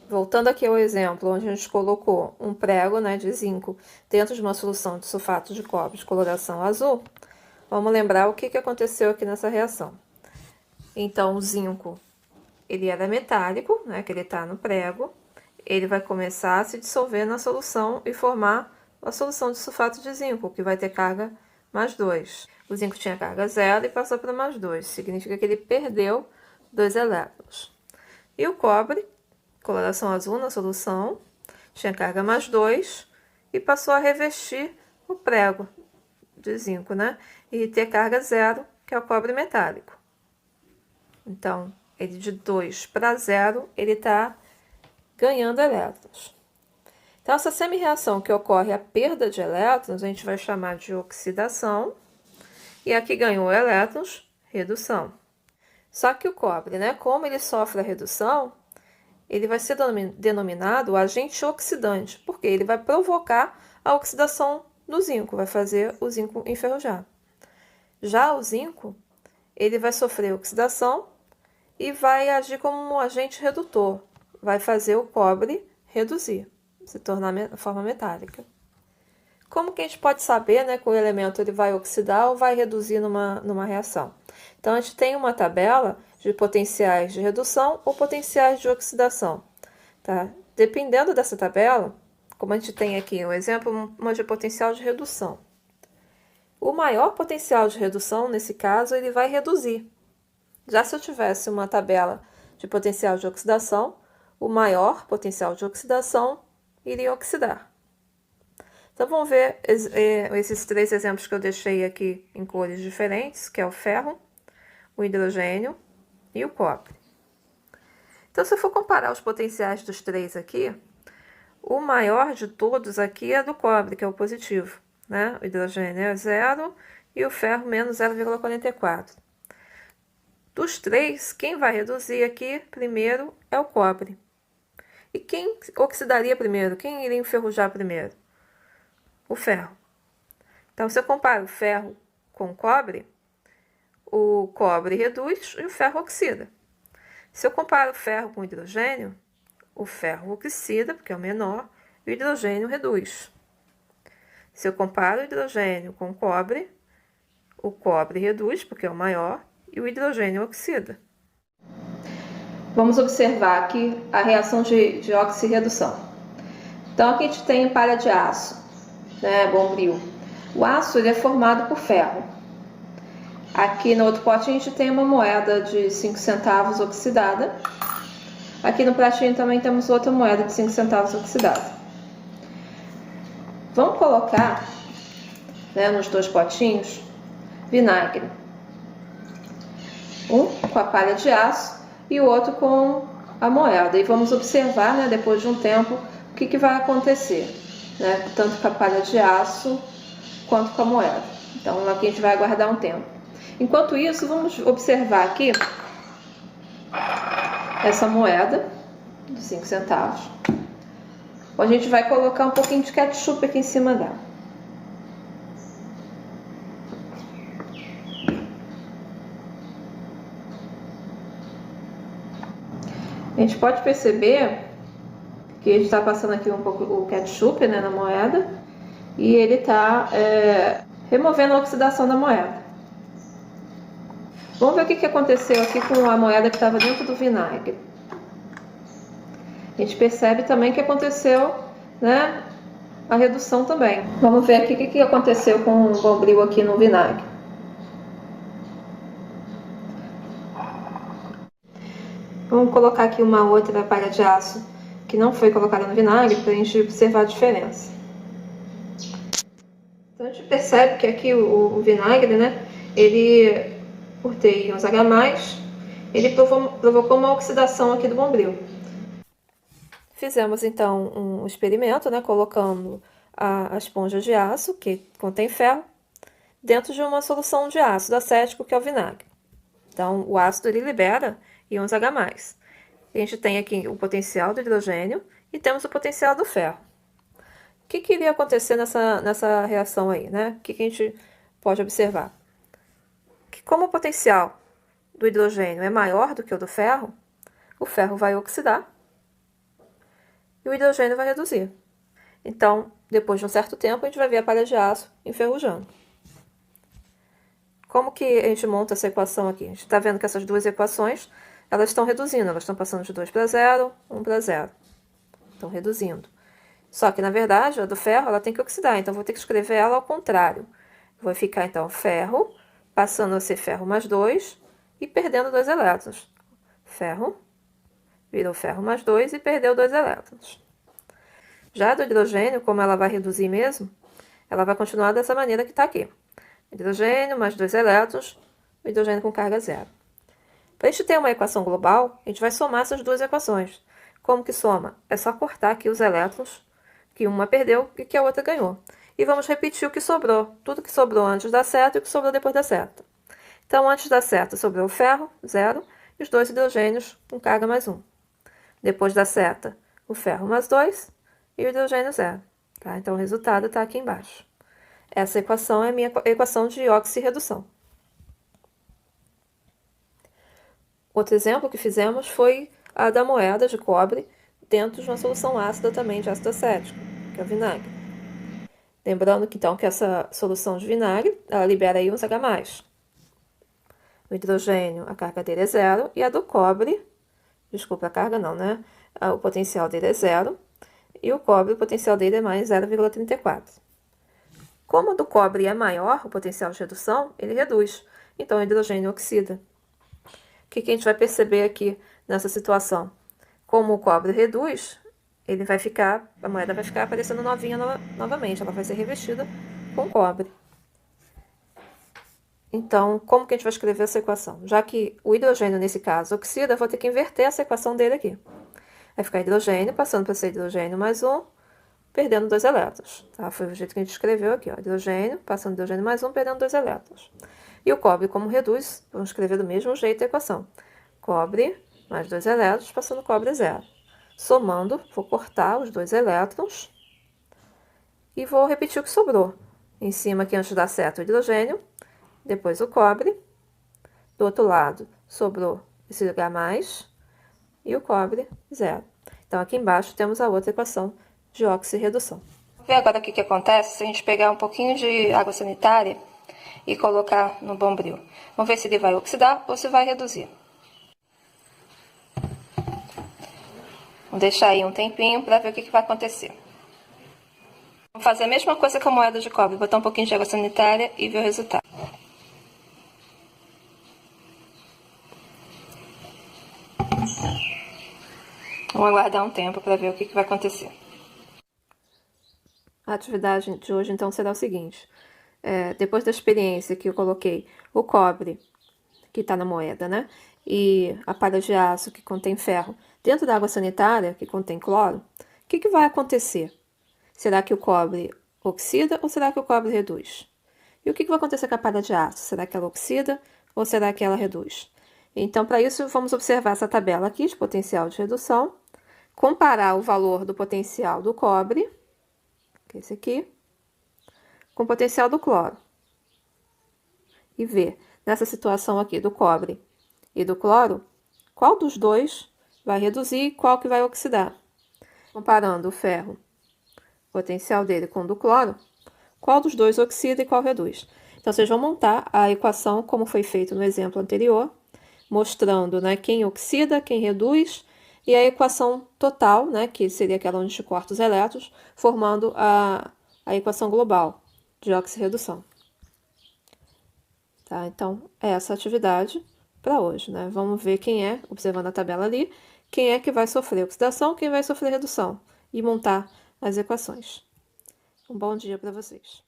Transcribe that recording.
Voltando aqui ao exemplo, onde a gente colocou um prego, né, de zinco dentro de uma solução de sulfato de cobre de coloração azul, vamos lembrar o que aconteceu aqui nessa reação. Então, o zinco, ele era metálico, né, que ele está no prego, ele vai começar a se dissolver na solução e formar a solução de sulfato de zinco, que vai ter carga mais 2. O zinco tinha carga 0 e passou para mais 2, significa que ele perdeu 2 elétrons. E o cobre, coloração azul na solução, tinha carga mais 2 e passou a revestir o prego de zinco, né? E ter carga 0, que é o cobre metálico. Então, ele de 2 para 0, ele está ganhando elétrons. Então, essa semi-reação que ocorre a perda de elétrons, a gente vai chamar de oxidação. E a que ganhou elétrons, redução. Só que o cobre, né, como ele sofre a redução, ele vai ser denominado agente oxidante, porque ele vai provocar a oxidação do zinco, vai fazer o zinco enferrujar. Já o zinco, ele vai sofrer oxidação e vai agir como um agente redutor, vai fazer o cobre reduzir, se tornar forma metálica. Como que a gente pode saber, né, que o elemento ele vai oxidar ou vai reduzir numa reação? Então, a gente tem uma tabela de potenciais de redução ou potenciais de oxidação. Tá? Dependendo dessa tabela, como a gente tem aqui um exemplo, uma de potencial de redução. O maior potencial de redução, nesse caso, ele vai reduzir. Já se eu tivesse uma tabela de potencial de oxidação, o maior potencial de oxidação iria oxidar. Então, vamos ver esses 3 exemplos que eu deixei aqui em cores diferentes, que é o ferro, o hidrogênio e o cobre. Então, se eu for comparar os potenciais dos 3 aqui, o maior de todos aqui é do cobre, que é o positivo, né? O hidrogênio é 0 e o ferro menos 0,44. Dos 3, quem vai reduzir aqui primeiro é o cobre. E quem oxidaria primeiro? Quem iria enferrujar primeiro? O ferro. Então, se eu comparo o ferro com o cobre reduz e o ferro oxida. Se eu comparo o ferro com o hidrogênio, o ferro oxida, porque é o menor, e o hidrogênio reduz. Se eu comparo o hidrogênio com o cobre reduz, porque é o maior, e o hidrogênio oxida. Vamos observar aqui a reação de oxirredução. Então, aqui a gente tem palha de aço, né, bombril. O aço ele é formado por ferro. Aqui no outro pote a gente tem uma moeda de 5 centavos oxidada. Aqui no pratinho também temos outra moeda de 5 centavos oxidada. Vamos colocar, né, nos 2 potinhos vinagre. Um com a palha de aço e o outro com a moeda. E vamos observar, né, depois de um tempo, o que vai acontecer, né, tanto com a palha de aço quanto com a moeda. Então, aqui a gente vai aguardar um tempo. Enquanto isso, vamos observar aqui essa moeda de 5 centavos. A gente vai colocar um pouquinho de ketchup aqui em cima dela. A gente pode perceber que a gente está passando aqui um pouco o ketchup, né, na moeda e ele está removendo a oxidação da moeda. Vamos ver o que aconteceu aqui com a moeda que estava dentro do vinagre. A gente percebe também que aconteceu, né, a redução também. Vamos ver aqui o que aconteceu com o bombril aqui no vinagre. Vamos colocar aqui uma outra palha de aço que não foi colocada no vinagre para a gente observar a diferença. Então a gente percebe que aqui o vinagre, né, ele, por ter íons H+, ele provocou uma oxidação aqui do bombril. Fizemos então um experimento, né, colocando a esponja de aço, que contém ferro, dentro de uma solução de ácido acético, que é o vinagre. Então, o ácido ele libera íons H+. A gente tem aqui o potencial do hidrogênio e temos o potencial do ferro. O que iria acontecer nessa reação aí, né? O que a gente pode observar? Que como o potencial do hidrogênio é maior do que o do ferro vai oxidar e o hidrogênio vai reduzir. Então, depois de um certo tempo, a gente vai ver a palha de aço enferrujando. Como que a gente monta essa equação aqui? A gente está vendo que essas duas equações, elas estão reduzindo, elas estão passando de 2 para 0, 1 para 0. Estão reduzindo. Só que, na verdade, a do ferro, ela tem que oxidar, então vou ter que escrever ela ao contrário. Vai ficar, então, ferro, passando a ser ferro mais 2 e perdendo 2 elétrons. Ferro, virou ferro mais 2 e perdeu 2 elétrons. Já a do hidrogênio, como ela vai reduzir mesmo, ela vai continuar dessa maneira que está aqui. Hidrogênio mais 2 elétrons, o hidrogênio com carga zero. Para a gente ter uma equação global, a gente vai somar essas duas equações. Como que soma? É só cortar aqui os elétrons, que uma perdeu e que a outra ganhou. E vamos repetir o que sobrou. Tudo que sobrou antes da seta e o que sobrou depois da seta. Então, antes da seta sobrou o ferro, 0, e os 2 hidrogênios com carga mais 1. Depois da seta, o ferro mais 2 e o hidrogênio 0. Tá? Então, o resultado está aqui embaixo. Essa equação é a minha equação de oxirredução. Outro exemplo que fizemos foi a da moeda de cobre dentro de uma solução ácida também de ácido acético, que é o vinagre. Lembrando que, então, que essa solução de vinagre, ela libera íons H+. O hidrogênio, a carga dele é 0, e a do cobre, desculpa, a carga não, né? O potencial dele é 0, e o cobre, o potencial dele é mais 0,34. Como a do cobre é maior, o potencial de redução, ele reduz. Então, o hidrogênio oxida. O que a gente vai perceber aqui nessa situação? Como o cobre reduz, a moeda vai ficar aparecendo novinha novamente. Ela vai ser revestida com cobre. Então, como que a gente vai escrever essa equação? Já que o hidrogênio, nesse caso, oxida, eu vou ter que inverter essa equação dele aqui. Vai ficar hidrogênio, passando para ser hidrogênio mais 1, perdendo 2 elétrons. Tá? Foi o jeito que a gente escreveu aqui. Ó. Hidrogênio, passando hidrogênio mais 1, perdendo 2 elétrons. E o cobre, como reduz, vamos escrever do mesmo jeito a equação. Cobre mais 2 elétrons, passando cobre 0. Somando, vou cortar os 2 elétrons e vou repetir o que sobrou. Em cima, aqui antes da seta, o hidrogênio, depois o cobre. Do outro lado, sobrou esse H+, e o cobre 0. Então, aqui embaixo temos a outra equação de oxirredução. Vamos ver agora o que acontece se a gente pegar um pouquinho de água sanitária e colocar no bombril. Vamos ver se ele vai oxidar ou se vai reduzir. Vamos deixar aí um tempinho para ver o que vai acontecer. Vamos fazer a mesma coisa com a moeda de cobre, botar um pouquinho de água sanitária e ver o resultado. Vamos aguardar um tempo para ver o que vai acontecer. A atividade de hoje, então, será o seguinte. Depois da experiência que eu coloquei o cobre, que está na moeda, né? E a palha de aço, que contém ferro, dentro da água sanitária, que contém cloro, o que vai acontecer? Será que o cobre oxida ou será que o cobre reduz? E o que vai acontecer com a palha de aço? Será que ela oxida ou será que ela reduz? Então, para isso, vamos observar essa tabela aqui de potencial de redução, comparar o valor do potencial do cobre, que é esse aqui, com o potencial do cloro. E ver, nessa situação aqui do cobre e do cloro, qual dos dois vai reduzir e qual que vai oxidar. Comparando o ferro, o potencial dele com o do cloro, qual dos dois oxida e qual reduz. Então, vocês vão montar a equação como foi feito no exemplo anterior, mostrando, né, quem oxida, quem reduz, e a equação total, né, que seria aquela onde a gente corta os elétrons, formando a equação global de oxirredução. Tá? Então, é essa a atividade para hoje, né? Vamos ver quem é, observando a tabela ali, quem é que vai sofrer oxidação, quem vai sofrer redução, e montar as equações. Um bom dia para vocês.